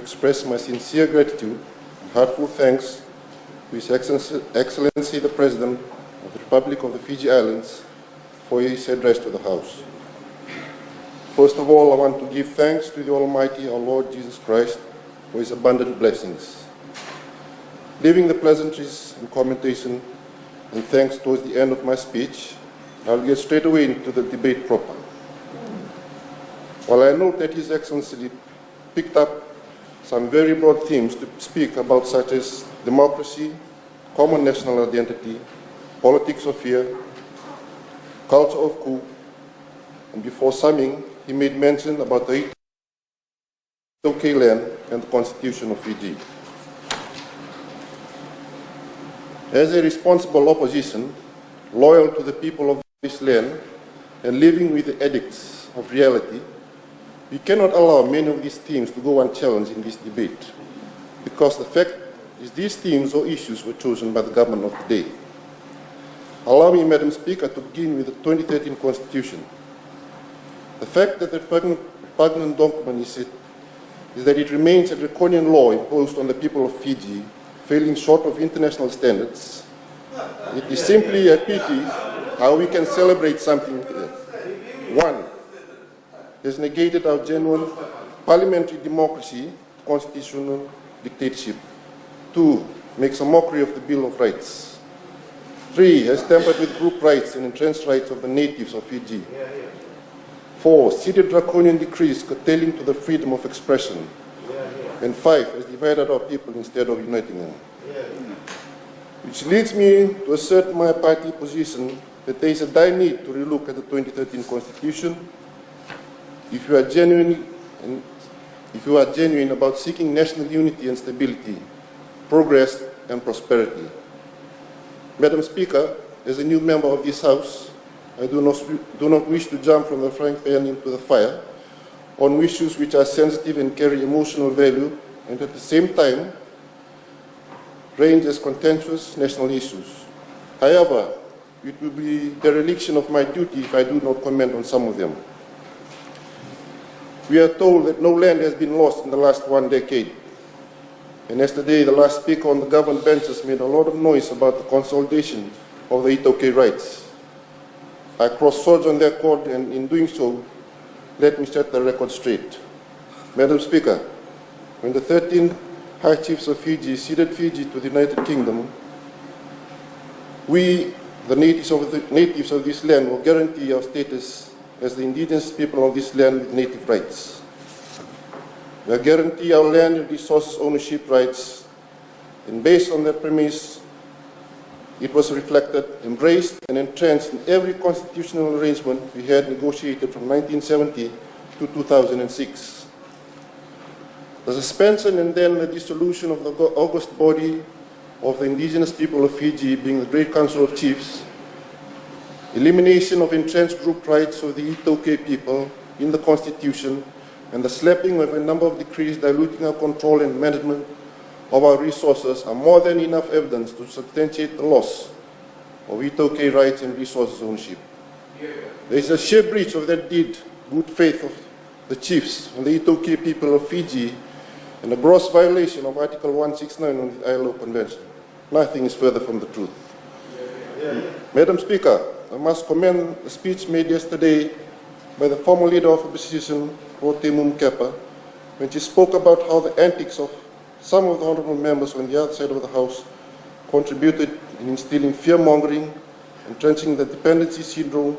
express my sincere gratitude and heartfelt thanks to His Excellency the President of the Republic of the Fiji Islands for his address to the House. First of all, I want to give thanks to the Almighty, our Lord Jesus Christ, for His abundant blessings. Leaving the pleasantries and commentation and thanks towards the end of my speech, I'll get straight away into the debate proper. While I note that His Excellency picked up some very broad themes to speak about, such as democracy, common national identity, politics of fear, culture of coup, and before summing, he made mention about the OK land and the Constitution of Fiji. As a responsible opposition, loyal to the people of this land and living with the edicts of reality, we cannot allow many of these themes to go unchallenged in this debate, because the fact is these themes or issues were chosen by the government of the day. Allow me, Madam Speaker, to begin with the 2013 Constitution. The fact that the repugnant document is that it remains a draconian law imposed on the people of Fiji, failing short of international standards. It is simply a pity how we can celebrate something that, one, has negated our genuine parliamentary democracy, constitutional dictatorship. Two, makes a mockery of the Bill of Rights. Three, has tampered with group rights and entrenched rights of the natives of Fiji. Four, seated draconian decrees curtailing to the freedom of expression. And five, has divided our people instead of uniting them. Which leads me to assert my party position that there is a dire need to relook at the 2013 Constitution if you are genuine about seeking national unity and stability, progress and prosperity. Madam Speaker, as a new member of this House, I do not wish to jump from the frying pan into the fire on issues which are sensitive and carry emotional value, and at the same time range as contentious national issues. However, it will be dereliction of my duty if I do not comment on some of them. We are told that no land has been lost in the last 1 decade. And yesterday, the last speaker on the government benches made a lot of noise about the consolidation of the Itoke rights. I crossed swords on their court, and in doing so, let me set the record straight. Madam Speaker, when the 13 High Chiefs of Fiji ceded Fiji to the United Kingdom, we, the natives of this land, will guarantee our status as the indigenous people of this land with native rights. We will guarantee our land and resources ownership rights, and based on that premise, it was reflected, embraced, and entrenched in every constitutional arrangement we had negotiated from 1970 to 2006. The suspension and then the dissolution of the august body of the indigenous people of Fiji, being the Great Council of Chiefs, elimination of entrenched group rights of the Itoke people in the Constitution, and the slapping of a number of decrees diluting our control and management of our resources are more than enough evidence to substantiate the loss of Itoke rights and resources ownership. There is a sheer breach of that deed, good faith of the chiefs and the Itoke people of Fiji, and a gross violation of Article 169 of the ILO Convention. Nothing is further from the truth. Madam Speaker, I must commend the speech made yesterday by the former leader of opposition, Konrote, when she spoke about how the antics of some of the honourable members on the other side of the House contributed in instilling fear-mongering, entrenching the dependency syndrome,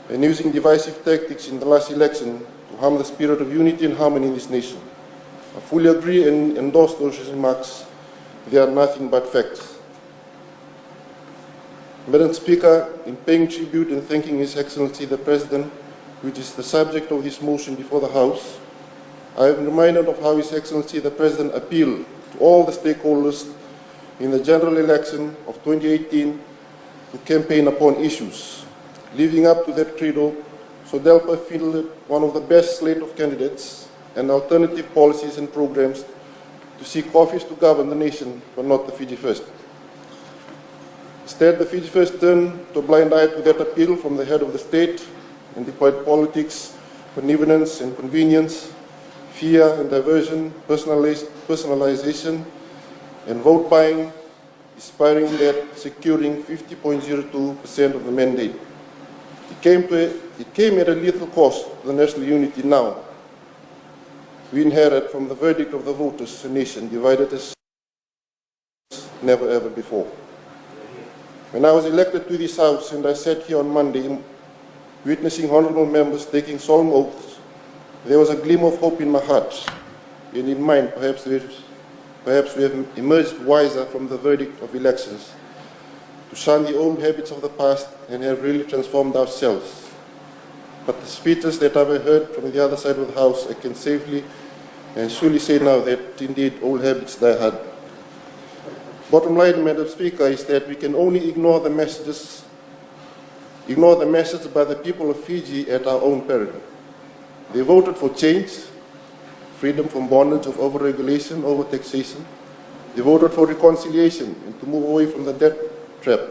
and using divisive tactics in the last election to harm the spirit of unity and harmony in this nation. I fully agree and endorse those remarks. They are nothing but facts. Madam Speaker, in paying tribute and thanking His Excellency the President, which is the subject of this motion before the House, I am reminded of how His Excellency the President appealed to all the stakeholders in the general election of 2018 to campaign upon issues. Living up to that credo, SODELPA fielded one of the best slate of candidates and alternative policies and programs to seek office to govern the nation, but not the Fiji First. Instead, the Fiji First turned a blind eye to that appeal from the head of the state and deployed politics, connivance, and convenience, fear and diversion, personalization, and vote buying, aspiring at securing 50.02% of the mandate. It came at a lethal cost to the national unity now. We inherit from the verdict of the voters a nation divided as never ever before. When I was elected to this House and I sat here on Monday, witnessing honorable members taking solemn oaths, there was a glimmer of hope in my heart and in mind. Perhaps we have emerged wiser from the verdict of elections to shun the old habits of the past and have really transformed ourselves. But the speeches that I've heard from the other side of the House, I can safely and surely say now that indeed old habits die hard. Bottom line, Madam Speaker, is that we can only ignore the message by the people of Fiji at our own peril. They voted for change, freedom from bondage of overregulation, overtaxation. They voted for reconciliation and to move away from the debt trap,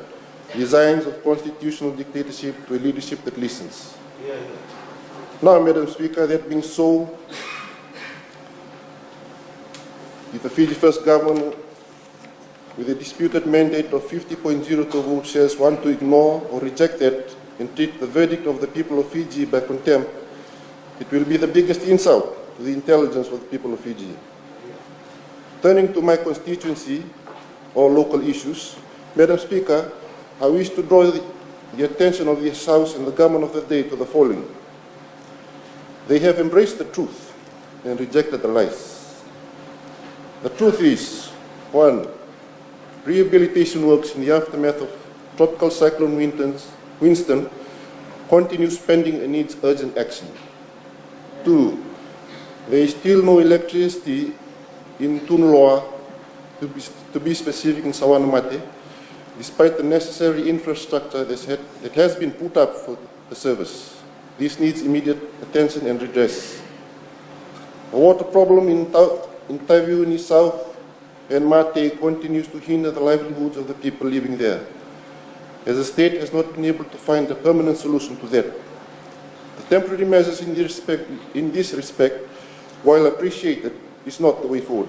designs of constitutional dictatorship to a leadership that listens. Now, Madam Speaker, that being so, if the Fiji First Government, with a disputed mandate of 50.02 vote shares, want to ignore or reject that and treat the verdict of the people of Fiji by contempt, it will be the biggest insult to the intelligence of the people of Fiji. Turning to my constituency or local issues, Madam Speaker, I wish to draw the attention of this House and the government of the day to the following. They have embraced the truth and rejected the lies. The truth is, 1, rehabilitation works in the aftermath of Tropical Cyclone Winston continue spending and needs urgent action. 2, there is still no electricity in Tunuloa, to be specific in Sawanamate, despite the necessary infrastructure that has been put up for the service. This needs immediate attention and redress. The water problem in Taiwan South and Mate continues to hinder the livelihoods of the people living there, as the state has not been able to find a permanent solution to that. The temporary measures in this respect, while appreciated, is not the way forward.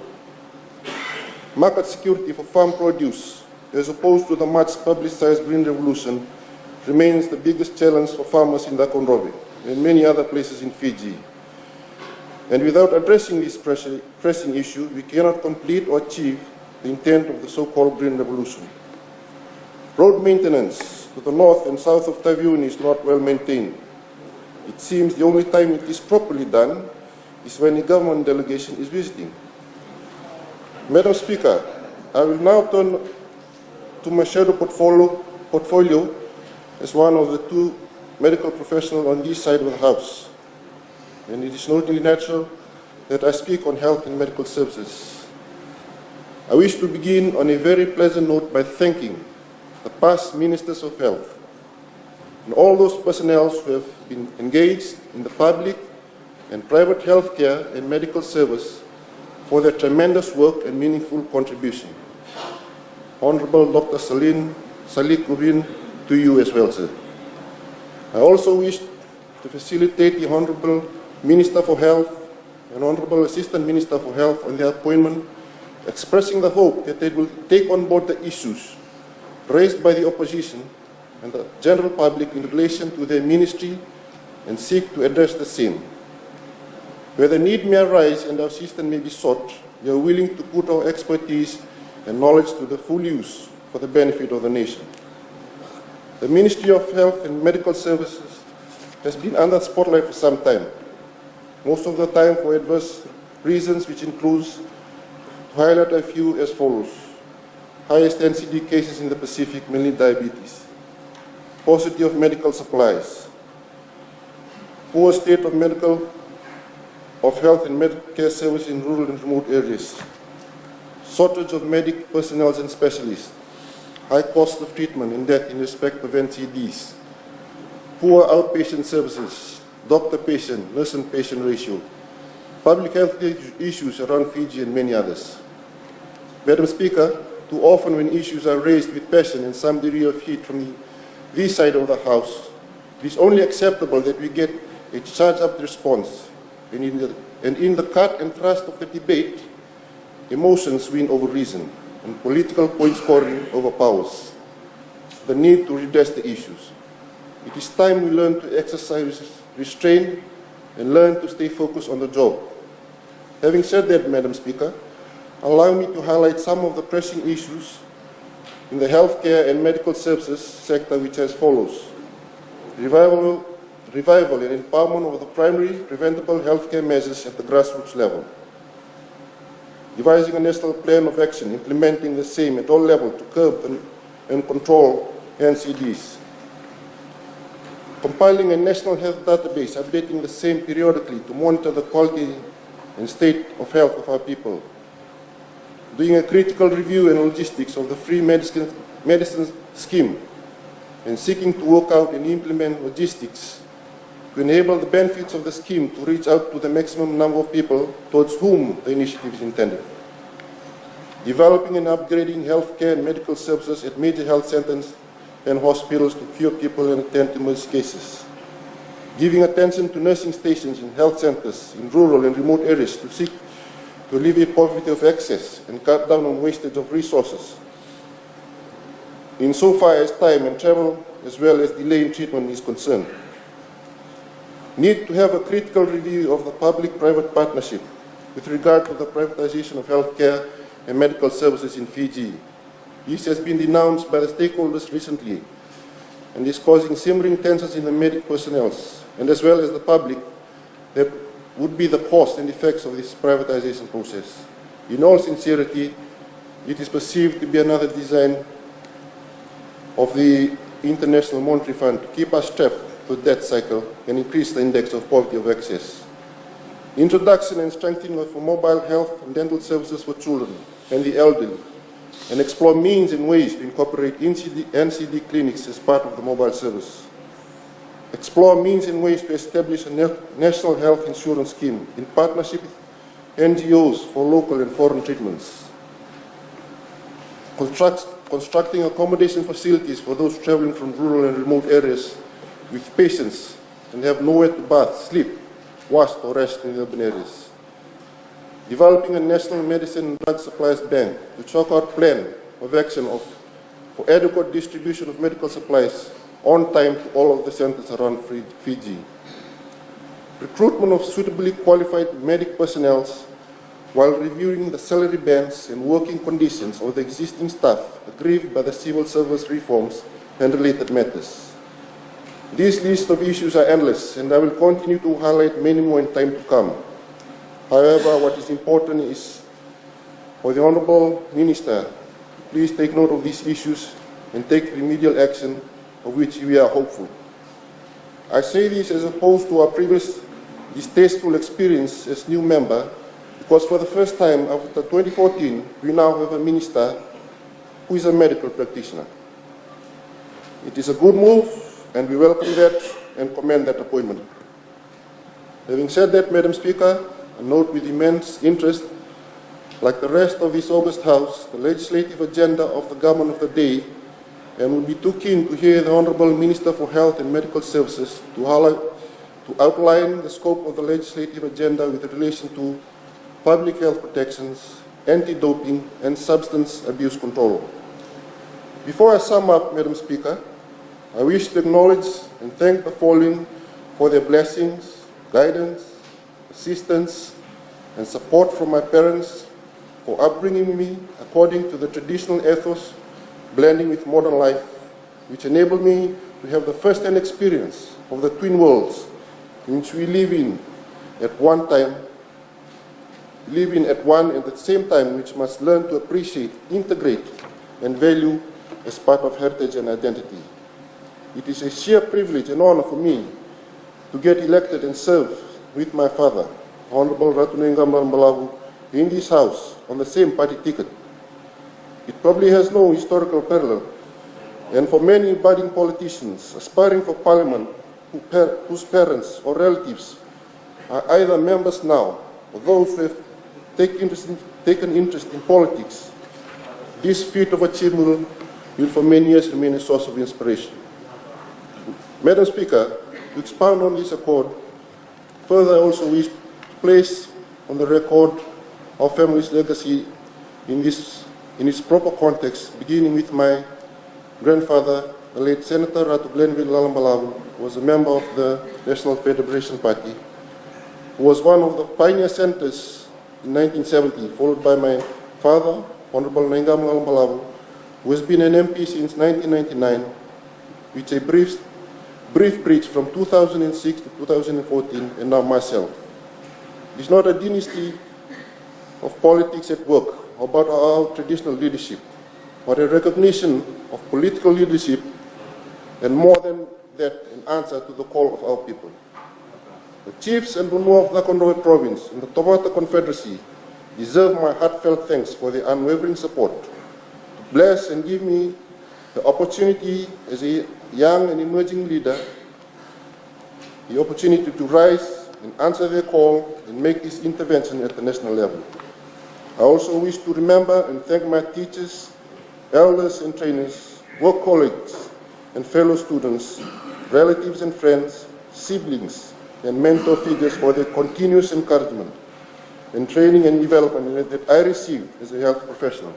Market security for farm produce, as opposed to the much publicized Green Revolution, remains the biggest challenge for farmers in the Konrote and many other places in Fiji. And without addressing this pressing issue, we cannot complete or achieve the intent of the so-called Green Revolution. Road maintenance to the north and south of Taiwan is not well maintained. It seems the only time it is properly done is when a government delegation is visiting. Madam Speaker, I will now turn to my shadow portfolio as one of the 2 medical professionals on this side of the House. And it is only natural that I speak on health and medical services. I wish to begin on a very pleasant note by thanking the past ministers of health and all those personnel who have been engaged in the public and private healthcare and medical service for their tremendous work and meaningful contribution. Honorable Dr. Salik Rubin, to you as well, sir. I also wish to facilitate the Honorable Minister for Health and Honorable Assistant Minister for Health on their appointment, expressing the hope that they will take on board the issues raised by the opposition and the general public in relation to their ministry and seek to address the same. Where the need may arise and our assistance may be sought, we are willing to put our expertise and knowledge to the full use for the benefit of the nation. The Ministry of Health and Medical Services has been under the spotlight for some time, most of the time for adverse reasons, which includes, to highlight a few as follows: highest NCD cases in the Pacific, mainly diabetes; paucity of medical supplies; poor state of health and medical care service in rural and remote areas; shortage of medical personnel and specialists; high cost of treatment and death in respect of NCDs; poor outpatient services, doctor-patient, nurse and patient ratio; public health issues around Fiji, and many others. Madam Speaker, too often when issues are raised with passion and some degree of heat from this side of the House, it is only acceptable that we get a charged-up response, and and in the cut and thrust of the debate, emotions win over reason, and political point scoring overpowers the need to redress the issues. It is time we learn to exercise restraint and learn to stay focused on the job. Having said that, Madam Speaker, allow me to highlight some of the pressing issues in the healthcare and medical services sector, which as follows. Revival and empowerment of the primary preventable healthcare measures at the grassroots level. Devising a national plan of action, implementing the same at all levels to curb and control NCDs. Compiling a national health database, updating the same periodically to monitor the quality and state of health of our people. Doing a critical review and logistics of the free medicine scheme, and seeking to work out and implement logistics to enable the benefits of the scheme to reach out to the maximum number of people towards whom the initiative is intended. Developing and upgrading healthcare and medical services at major health centers and hospitals to cure people and attend to emergency cases. Giving attention to nursing stations in health centers in rural and remote areas to seek to alleviate poverty of access and cut down on wastage of resources, insofar as time and travel as well as delay in treatment is concerned. Need to have a critical review of the public-private partnership with regard to the privatization of healthcare and medical services in Fiji. This has been denounced by the stakeholders recently and is causing simmering tensions in the medical personnel and as well as the public that would be the cost and effects of this privatization process. In all sincerity, it is perceived to be another design of the International Monetary Fund to keep us trapped to the debt cycle and increase the index of poverty of access. Introduction and strengthening of mobile health and dental services for children and the elderly, and explore means and ways to incorporate NCD clinics as part of the mobile service. Explore means and ways to establish a national health insurance scheme in partnership with NGOs for local and foreign treatments. Constructing accommodation facilities for those traveling from rural and remote areas with patients and have nowhere to bath, sleep, wash or rest in urban areas. Developing a national medicine and drug supplies bank to chalk out plan of action for adequate distribution of medical supplies on time to all of the centers around Fiji. Recruitment of suitably qualified medic personnel while reviewing the salary bands and working conditions of the existing staff aggrieved by the civil service reforms and related matters. This list of issues are endless, and I will continue to highlight many more in time to come. However, what is important is for the Honourable Minister to please take note of these issues and take remedial action, of which we are hopeful. I say this as opposed to our previous distasteful experience as new member, because for the first time after 2014, we now have a minister who is a medical practitioner. It is a good move, and we welcome that and commend that appointment. Having said that, Madam Speaker, I note with immense interest, like the rest of this August House, the legislative agenda of the government of the day, and would be too keen to hear the Honourable Minister for Health and Medical Services to outline the scope of the legislative agenda with relation to public health protections, anti-doping and substance abuse control. Before I sum up, Madam Speaker, I wish to acknowledge and thank the following for their blessings, guidance, assistance and support from my parents for upbringing me according to the traditional ethos, blending with modern life, which enabled me to have the first-hand experience of the twin worlds in which we live in at one and at the same time, which must learn to appreciate, integrate and value as part of heritage and identity. It is a sheer privilege and honor for me to get elected and serve with my father, Honourable Atonio Lalabalavu, in this House on the same party ticket. It probably has no historical parallel, and for many budding politicians aspiring for Parliament whose parents or relatives are either members now or those who have taken interest in politics, this feat of achievement will for many years remain a source of inspiration. Madam Speaker, to expound on this accord, further I also wish to place on the record our family's legacy in its proper context, beginning with my grandfather, the late Senator Atonio Lalabalavu, who was a member of the National Federation Party, who was one of the pioneer senators in 1970, followed by my father, Honorable Lalabalavu, who has been an MP since 1999, with a brief bridge from 2006 to 2014, and now myself. It is not a dynasty of politics at work about our traditional leadership, but a recognition of political leadership, and more than that, an answer to the call of our people. The chiefs and Vunu of the Konrote province and the Tobata Confederacy deserve my heartfelt thanks for their unwavering support to bless and give me the opportunity as a young and emerging leader, the opportunity to rise and answer their call and make this intervention at the national level. I also wish to remember and thank my teachers, elders and trainers, work colleagues and fellow students, relatives and friends, siblings and mentor figures for their continuous encouragement and training and development that I received as a health professional,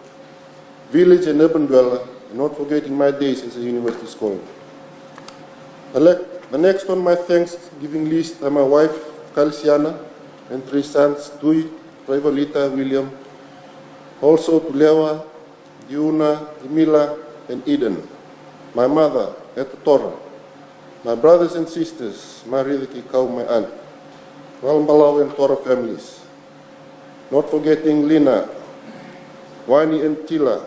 village and urban dweller, and not forgetting my days as a university scholar. The next on my Thanksgiving list are my wife, Kalsiana, and 3 sons, Tui, Rivalita, William, also to Lewa, Diuna, Emila, and Eden, my mother, Etatora, my brothers and sisters, Maridaki Kau, my aunt, Lalabalavu and Tora families, not forgetting Lina, Wani and Tila,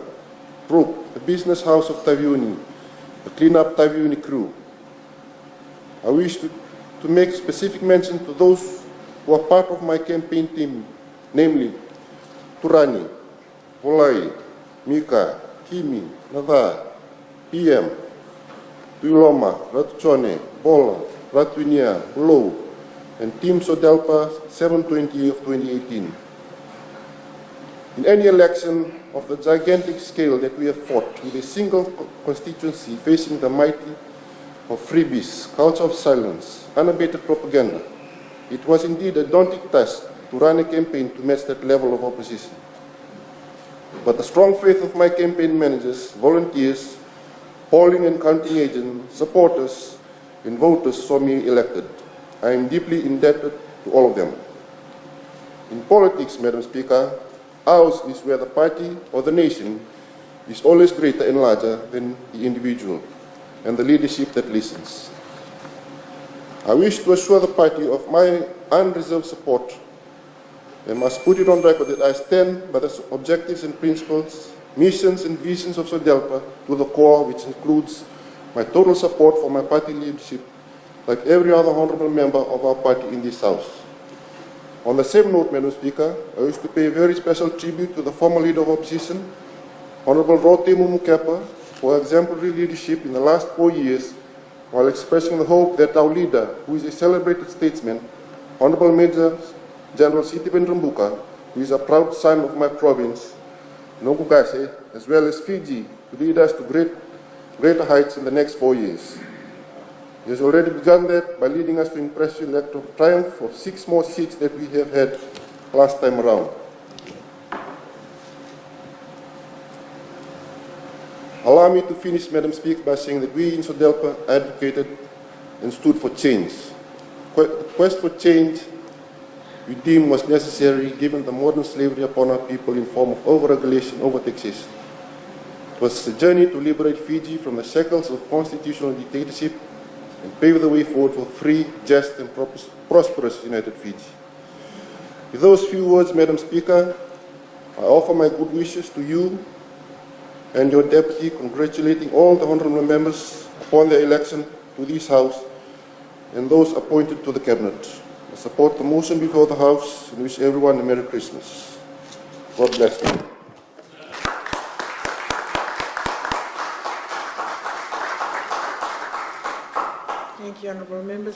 Brooke, the business house of Taviuni, the clean-up Taviuni crew. I wish to make specific mention to those who are part of my campaign team, namely Turani, Volai, Mika, Kimi, Nava, PM, Tuiloma, Ratuchone, Bola, Ratuinia, Bulo, and Team SODELPA 720 of 2018. In any election of the gigantic scale that we have fought with a single constituency facing the mighty of freebies, culture of silence, unabated propaganda, it was indeed a daunting task to run a campaign to match that level of opposition. But the strong faith of my campaign managers, volunteers, polling and counting agents, supporters, and voters saw me elected. I am deeply indebted to all of them. In politics, Madam Speaker, ours is where the party or the nation is always greater and larger than the individual and the leadership that listens. I wish to assure the party of my unreserved support and must put it on record that I stand by the objectives and principles, missions and visions of SODELPA to the core, which includes my total support for my party leadership, like every other honorable member of our party in this House. On the same note, Madam Speaker, I wish to pay a very special tribute to the former leader of opposition, Honorable Rote Mumukapa, for exemplary leadership in the last 4 years, while expressing the hope that our leader, who is a celebrated statesman, Honorable Major General Sitiben Rambuka, who is a proud son of my province, Nogugase, as well as Fiji, to lead us to greater heights in the next 4 years. He has already begun that by leading us to impressive electoral triumph of 6 more seats that we have had last time around. Allow me to finish, Madam Speaker, by saying that we in SODELPA advocated and stood for change. The quest for change we deemed was necessary given the modern slavery upon our people in form of over-regulation, over-taxation. It was a journey to liberate Fiji from the shackles of constitutional dictatorship and pave the way forward for free, just and prosperous United Fiji. With those few words, Madam Speaker, I offer my good wishes to you and your deputy, congratulating all the honourable members upon their election to this House and those appointed to the Cabinet. I support the motion before the House and wish everyone a Merry Christmas. God bless you. Thank you, honourable members.